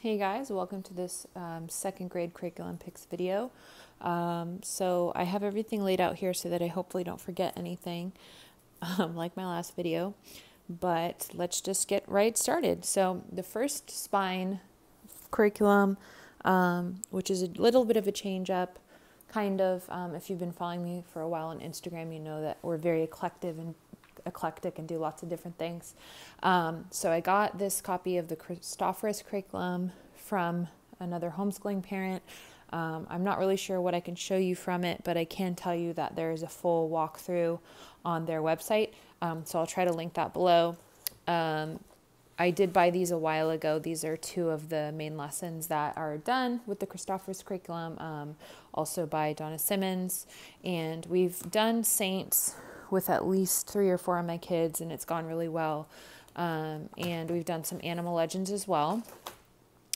Hey guys, welcome to this second grade curriculum picks video. So I have everything laid out here so that I hopefully don't forget anything like my last video, but let's just get right started. So the first spine curriculum, which is a little bit of a change up, kind of, if you've been following me for a while on Instagram, you know that we're very eclectic and do lots of different things. So I got this copy of the Christopherus curriculum from another homeschooling parent. I'm not really sure what I can show you from it, but I can tell you that there is a full walkthrough on their website. So I'll try to link that below. I did buy these a while ago. These are two of the main lessons that are done with the Christopherus curriculum, also by Donna Simmons. And we've done Saints with at least 3 or 4 of my kids, and it's gone really well. And we've done some animal legends as well.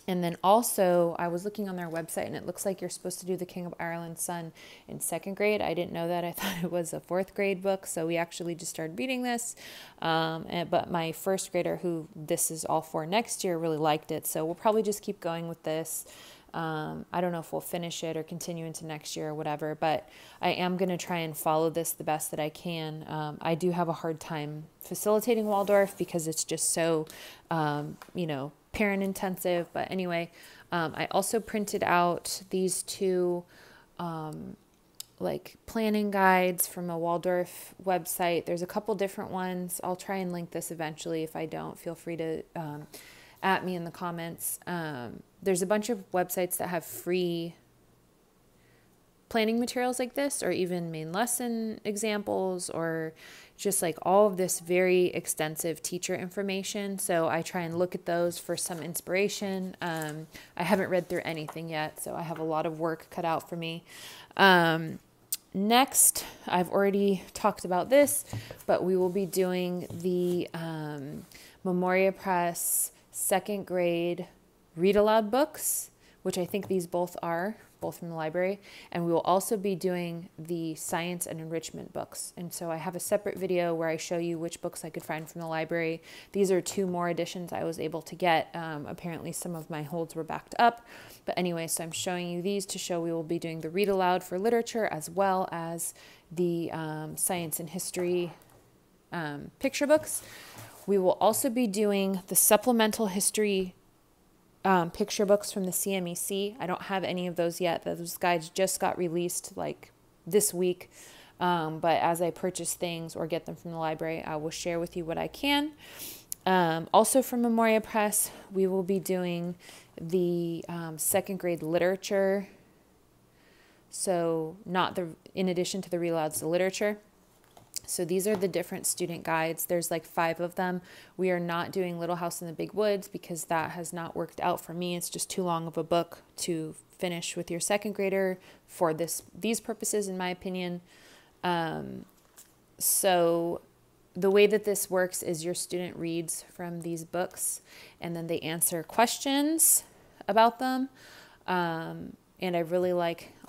And then also, I was looking on their website, and it looks like you're supposed to do The King of Ireland's Son in 2nd grade. I didn't know that. I thought it was a 4th grade book, so we actually just started reading this. But my 1st grader, who this is all for next year, really liked it. So we'll probably just keep going with this. I don't know if we'll finish it or continue into next year or whatever, but I am going to try and follow this the best that I can. I do have a hard time facilitating Waldorf because it's just so, parent intensive. But anyway, I also printed out these two planning guides from a Waldorf website. There's a couple different ones. I'll try and link this eventually. If I don't, feel free to at me in the comments. There's a bunch of websites that have free planning materials like this, or even main lesson examples, or just like all of this very extensive teacher information. So I try and look at those for some inspiration. I haven't read through anything yet, so I have a lot of work cut out for me. Next, I've already talked about this, but we will be doing the Memoria Press 2nd grade read aloud books, which I think these both are, both from the library. And we will also be doing the science and enrichment books. And so I have a separate video where I show you which books I could find from the library. These are 2 more editions I was able to get. Apparently some of my holds were backed up. But anyway, so I'm showing you these to show we will be doing the read aloud for literature, as well as the science and history picture books. We will also be doing the supplemental history picture books from the CMEC. I don't have any of those yet. Those guides just got released like this week. But as I purchase things or get them from the library, I will share with you what I can. Also from Memoria Press, we will be doing the 2nd grade literature. So in addition to the read alouds, the literature. So these are the different student guides. There's like 5 of them. We are not doing Little House in the Big Woods because that has not worked out for me. It's just too long of a book to finish with your 2nd grader for these purposes, in my opinion. So the way that this works is your student reads from these books, and then they answer questions about them. And I really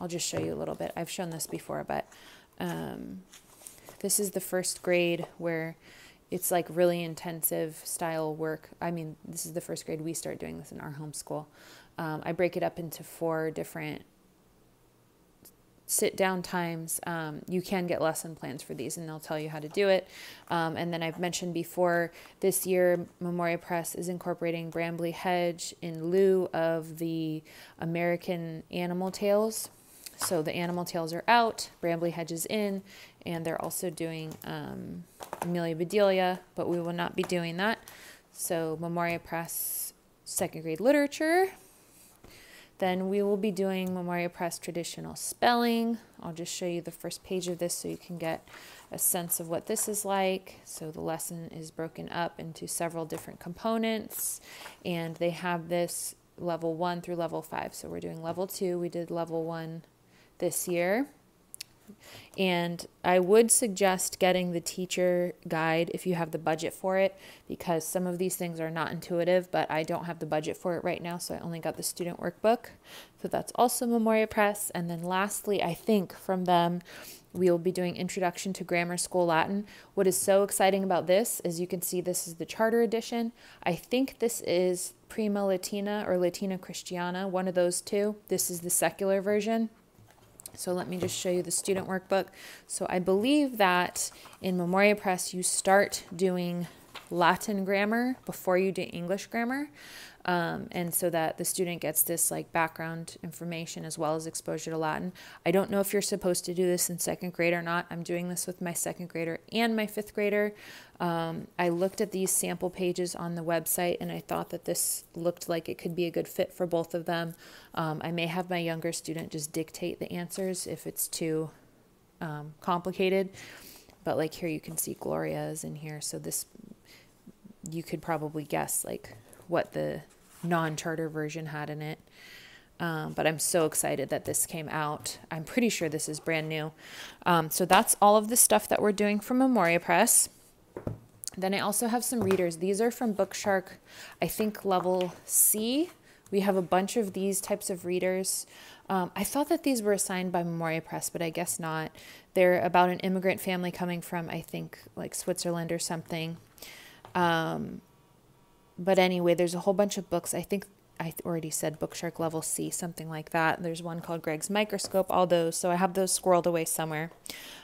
I'll just show you a little bit. I've shown this before, but this is the 1st grade where it's like really intensive style work. I mean, this is the 1st grade we start doing this in our homeschool. I break it up into 4 different sit-down times. You can get lesson plans for these, and they'll tell you how to do it. And then I've mentioned before, this year Memoria Press is incorporating Brambley Hedge in lieu of the American Animal Tales. So the animal tales are out, Brambley Hedge is in, and they're also doing Amelia Bedelia, but we will not be doing that. So Memoria Press 2nd grade literature. Then we will be doing Memoria Press traditional spelling. I'll just show you the first page of this so you can get a sense of what this is like. So the lesson is broken up into several different components, and they have this level 1 through level 5. So we're doing level 2. We did level 1 this year. And I would suggest getting the teacher guide if you have the budget for it, because some of these things are not intuitive, but I don't have the budget for it right now, so I only got the student workbook. So that's also Memoria Press. And then lastly, I think from them, we will be doing Introduction to Grammar School Latin. What is so exciting about this is you can see this is the Charter Edition. I think this is Prima Latina or Latina Christiana, one of those two. This is the secular version. So let me just show you the student workbook. So I believe that in Memoria Press, you start doing Latin grammar before you do English grammar. And so that the student gets this like background information as well as exposure to Latin. I don't know if you're supposed to do this in second grade or not. I'm doing this with my second grader and my fifth grader. I looked at these sample pages on the website and I thought that this looked like it could be a good fit for both of them. I may have my younger student just dictate the answers if it's too complicated. But like here you can see Gloria is in here. So this, you could probably guess like what the non-charter version had in it. But I'm so excited that this came out. I'm pretty sure this is brand new. So that's all of the stuff that we're doing from Memoria Press. Then I also have some readers. These are from Bookshark, I think level C. We have a bunch of these types of readers. I thought that these were assigned by Memoria Press, but I guess not. They're about an immigrant family coming from, I think, like Switzerland or something. But anyway, there's a whole bunch of books. I think I already said Bookshark level C, something like that. There's one called Greg's Microscope, all those. So I have those squirreled away somewhere.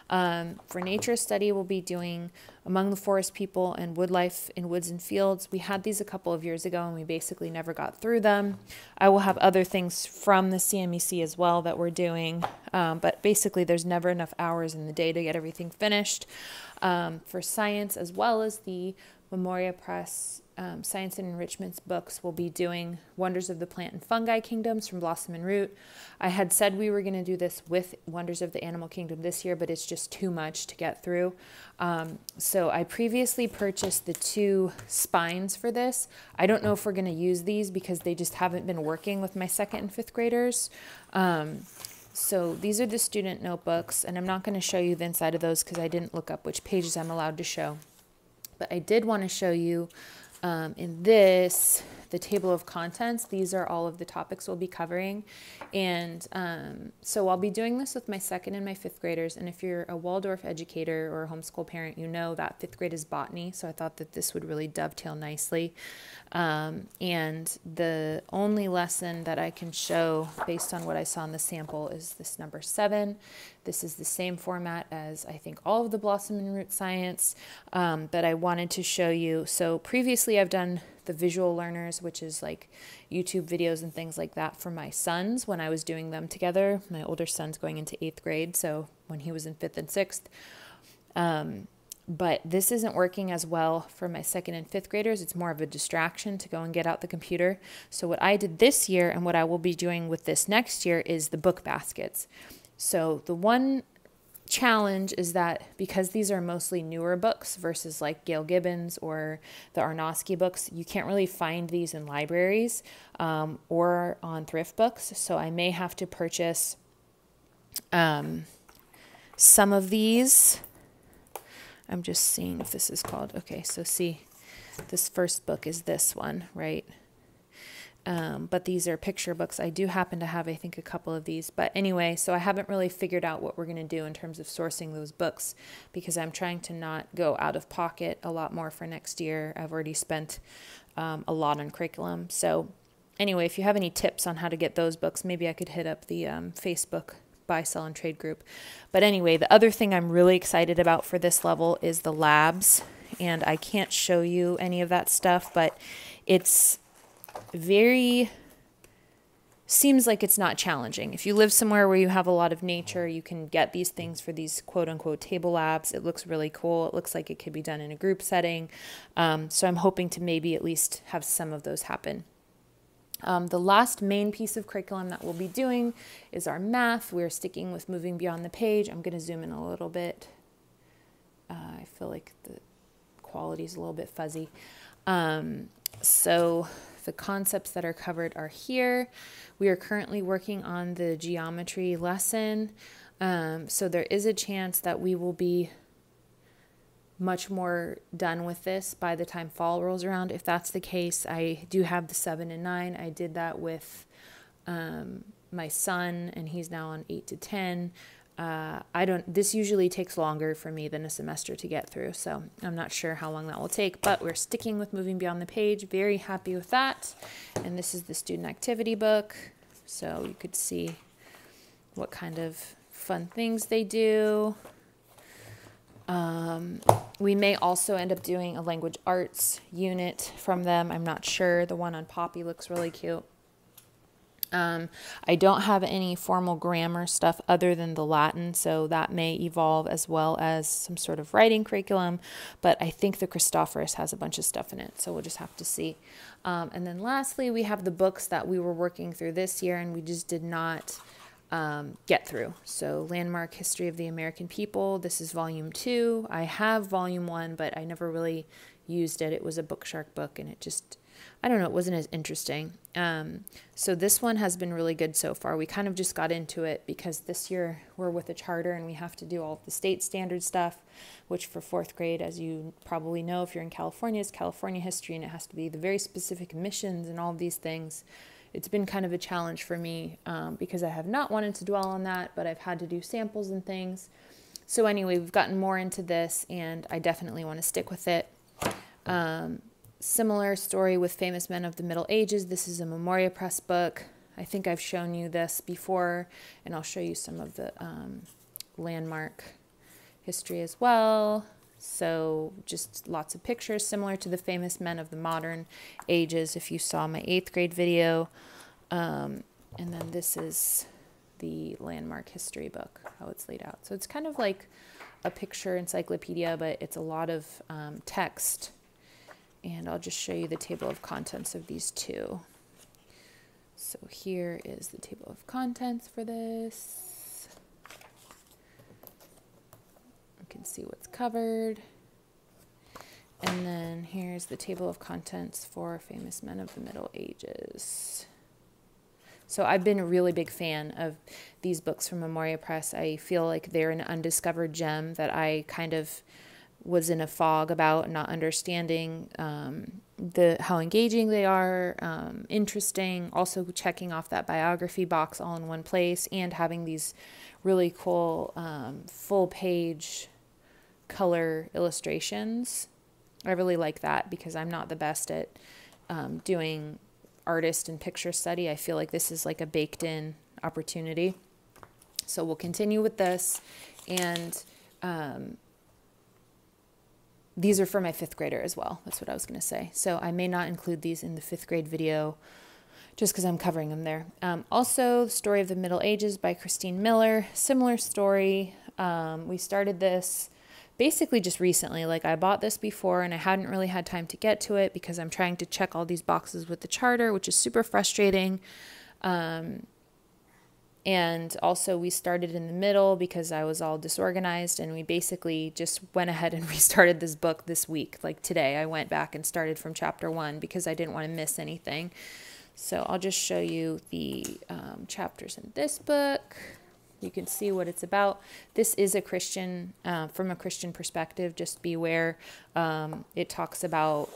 For nature study, we'll be doing Among the Forest People and Wood Life in Woods and Fields. We had these a couple of years ago and we basically never got through them. I will have other things from the CMEC as well that we're doing. But basically there's never enough hours in the day to get everything finished. For science, as well as the Memoria Press Science and Enrichments books, will be doing Wonders of the Plant and Fungi Kingdoms from Blossom and Root. I had said we were going to do this with Wonders of the Animal Kingdom this year, but it's just too much to get through. So I previously purchased the 2 spines for this. I don't know if we're going to use these because they just haven't been working with my second and fifth graders. So these are the student notebooks, and I'm not going to show you the inside of those because I didn't look up which pages I'm allowed to show. But I did want to show you in this, the table of contents. These are all of the topics we'll be covering. And so I'll be doing this with my second and my fifth graders. And if you're a Waldorf educator or a homeschool parent, you know that fifth grade is botany. So I thought that this would really dovetail nicely. And the only lesson that I can show based on what I saw in the sample is this number 7. This is the same format as I think all of the Blossom and Root Science that I wanted to show you. So previously I've done the visual learners, which is like YouTube videos and things like that for my sons when I was doing them together. My older son's going into 8th grade, so when he was in 5th and 6th. But this isn't working as well for my second and fifth graders. It's more of a distraction to go and get out the computer. So what I did this year and what I will be doing with this next year is the book baskets. So the one challenge is that because these are mostly newer books versus like Gail Gibbons or the Arnowski books, you can't really find these in libraries or on thrift books. So I may have to purchase some of these. I'm just seeing if this is called, okay, so see, this first book is this one, right? But these are picture books. I do happen to have, I think, a couple of these. But anyway, so I haven't really figured out what we're going to do in terms of sourcing those books because I'm trying to not go out of pocket a lot more for next year. I've already spent a lot on curriculum. So anyway, if you have any tips on how to get those books, maybe I could hit up the Facebook buy, sell, and trade group. But anyway, the other thing I'm really excited about for this level is the labs. And I can't show you any of that stuff, but it's seems like it's not challenging. If you live somewhere where you have a lot of nature, you can get these things for these quote-unquote table labs. It looks really cool. It looks like it could be done in a group setting. So I'm hoping to maybe at least have some of those happen. The last main piece of curriculum that we'll be doing is our math. We're sticking with moving beyond the page. I'm going to zoom in a little bit. I feel like the quality is a little bit fuzzy. So the concepts that are covered are here. We are currently working on the geometry lesson. So there is a chance that we will be much more done with this by the time fall rolls around. If that's the case, I do have the 7 and 9. I did that with my son, and he's now on 8 to 10. This usually takes longer for me than a semester to get through, so I'm not sure how long that will take, but we're sticking with Moving Beyond the Page. Very happy with that. And this is the student activity book, so you could see what kind of fun things they do. We may also end up doing a language arts unit from them. I'm not sure. The one on Poppy looks really cute. I don't have any formal grammar stuff other than the Latin, so that may evolve, as well as some sort of writing curriculum, but I think the Christopherus has a bunch of stuff in it, so we'll just have to see. And then lastly, we have the books that we were working through this year and we just did not get through. So Landmark History of the American People, this is volume 2. I have volume 1, but I never really used it. It was a Bookshark book, and it just, I don't know, it wasn't as interesting. So this one has been really good so far. We kind of just got into it because this year we're with a charter and we have to do all of the state standard stuff, which for 4th grade, as you probably know, if you're in California, is California history, and it has to be the very specific missions and all of these things. It's been kind of a challenge for me because I have not wanted to dwell on that, but I've had to do samples and things. So anyway, we've gotten more into this, and I definitely want to stick with it. Similar story with Famous Men of the Middle Ages. This is a Memoria Press book. I think I've shown you this before, and I'll show you some of the landmark history as well. So just lots of pictures similar to the Famous Men of the Modern Ages if you saw my 8th grade video. And then this is the landmark history book, how it's laid out. So it's kind of like a picture encyclopedia, but it's a lot of text. And I'll just show you the table of contents of these two. So here is the table of contents for this. You can see what's covered. And then here's the table of contents for Famous Men of the Middle Ages. So I've been a really big fan of these books from Memoria Press. I feel like they're an undiscovered gem that I kind of was in a fog about, not understanding how engaging they are, interesting, also checking off that biography box all in one place, and having these really cool full page color illustrations. I really like that because I'm not the best at doing artist and picture study. I feel like this is like a baked in opportunity. So we'll continue with this, and these are for my 5th grader as well. That's what I was going to say. So I may not include these in the 5th grade video just because I'm covering them there. Also, Story of the Middle Ages by Christine Miller. Similar story. We started this basically just recently. Like, I bought this before and I hadn't really had time to get to it because I'm trying to check all these boxes with the charter, which is super frustrating. And also we started in the middle because I was all disorganized, and we basically just went ahead and restarted this book this week. Like today, I went back and started from chapter 1 because I didn't want to miss anything. So I'll just show you the chapters in this book. You can see what it's about. This is a Christian, from a Christian perspective, just beware. It talks about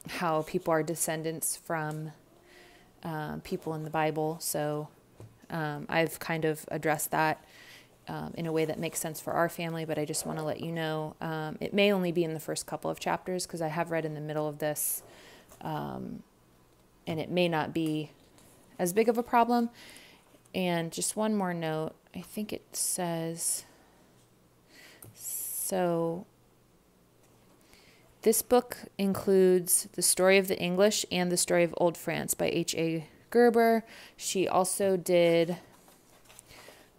how people are descendants from people in the Bible. So I've kind of addressed that in a way that makes sense for our family, but I just want to let you know it may only be in the first couple of chapters because I have read in the middle of this, and it may not be as big of a problem. And just one more note, I think it says, so this book includes The Story of the English and The Story of Old France by H.A. Gerber. She also did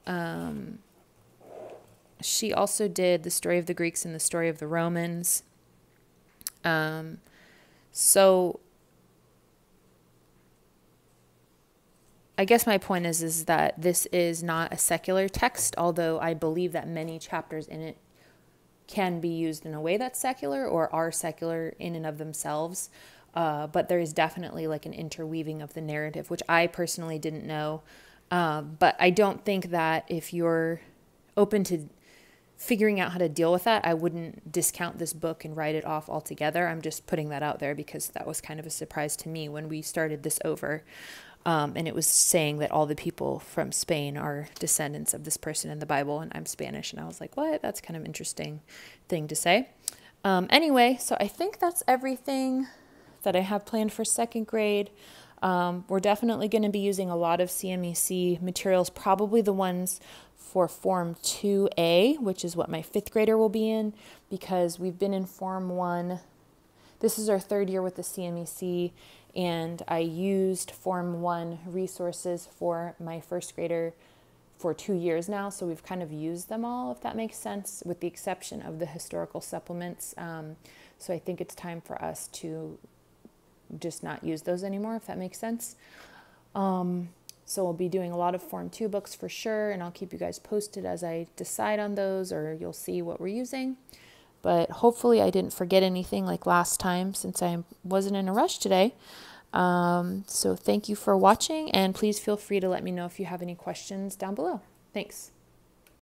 The Story of the Greeks and The Story of the Romans. So I guess my point is that this is not a secular text, although I believe that many chapters in it can be used in a way that's secular or are secular in and of themselves. But there is definitely like an interweaving of the narrative, which I personally didn't know. But I don't think that if you're open to figuring out how to deal with that. I wouldn't discount this book and write it off altogether. I'm just putting that out there because that was kind of a surprise to me when we started this over. And it was saying that all the people from Spain are descendants of this person in the Bible, and I'm Spanish. And I was like, what? That's kind of an interesting thing to say. Anyway, so I think that's everything that I have planned for second grade. We're definitely going to be using a lot of CMEC materials, probably the ones for Form 2A, which is what my 5th grader will be in, because we've been in Form 1. This is our 3rd year with the CMEC, and I used Form 1 resources for my 1st grader for 2 years now, so we've kind of used them all, if that makes sense, with the exception of the historical supplements. So I think it's time for us to just not use those anymore, if that makes sense. So we'll be doing a lot of Form 2 books for sure, and I'll keep you guys posted as I decide on those, or you'll see what we're using. But hopefully I didn't forget anything like last time, since I wasn't in a rush today. So thank you for watching, and please feel free to let me know if you have any questions down below. Thanks.